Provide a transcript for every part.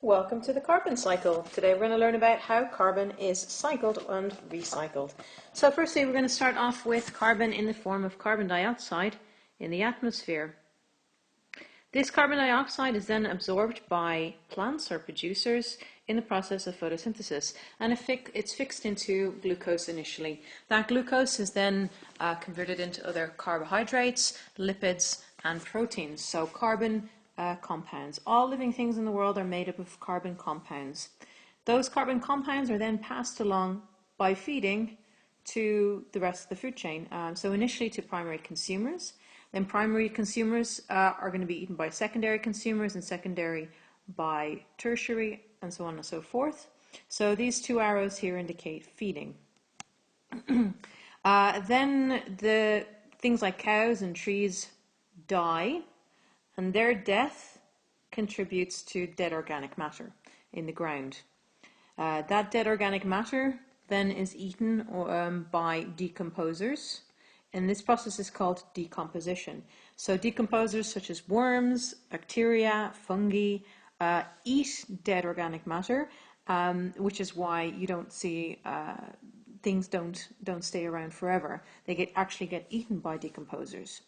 Welcome to the carbon cycle. Today we're going to learn about how carbon is cycled and recycled. So firstly we're going to start off with carbon in the form of carbon dioxide in the atmosphere. This carbon dioxide is then absorbed by plants or producers in the process of photosynthesis, and it's fixed into glucose initially. That glucose is then converted into other carbohydrates, lipids and proteins. So carbon compounds. All living things in the world are made up of carbon compounds. Those carbon compounds are then passed along by feeding to the rest of the food chain. So initially to primary consumers. Then primary consumers are going to be eaten by secondary consumers, and secondary by tertiary, and so on and so forth. So these two arrows here indicate feeding. Then the things like cows and trees die, and their death contributes to dead organic matter in the ground. That dead organic matter then is eaten by decomposers. And this process is called decomposition. So decomposers such as worms, bacteria, fungi eat dead organic matter, which is why you don't see things don't stay around forever. They actually get eaten by decomposers.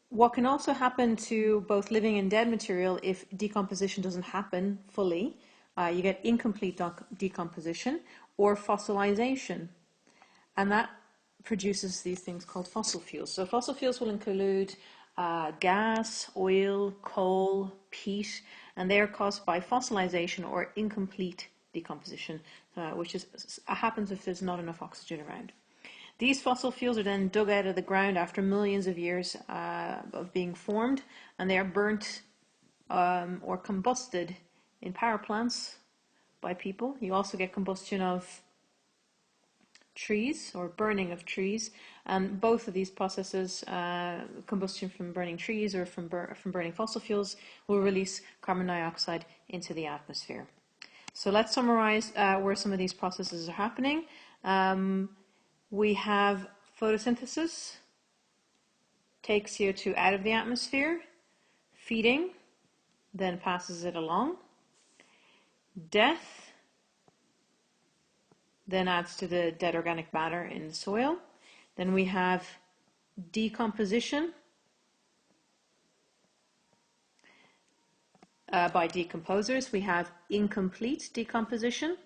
What can also happen to both living and dead material if decomposition doesn't happen fully, you get incomplete decomposition or fossilization. And that produces these things called fossil fuels. So fossil fuels will include gas, oil, coal, peat, and they are caused by fossilization or incomplete decomposition, which happens if there's not enough oxygen around. These fossil fuels are then dug out of the ground after millions of years of being formed, and they are burnt or combusted in power plants by people. You also get combustion of trees or burning of trees, and both of these processes, combustion from burning trees or from burning fossil fuels, will release carbon dioxide into the atmosphere. So let's summarize where some of these processes are happening. We have photosynthesis, takes CO2 out of the atmosphere, feeding, then passes it along, death, then adds to the dead organic matter in the soil. Then we have decomposition by decomposers. We have incomplete decomposition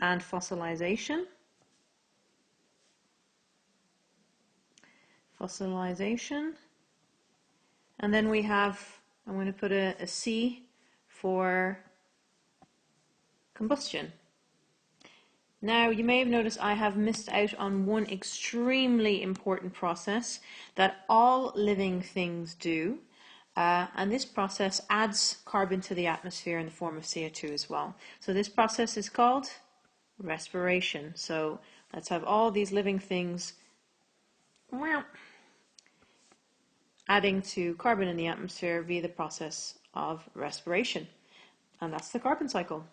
and fossilization. And then we have, I'm going to put a C for combustion. Now, you may have noticed I have missed out on one extremely important process that all living things do, and this process adds carbon to the atmosphere in the form of CO2 as well. So this process is called respiration. So let's have all these living things adding to carbon in the atmosphere via the process of respiration. And that's the carbon cycle.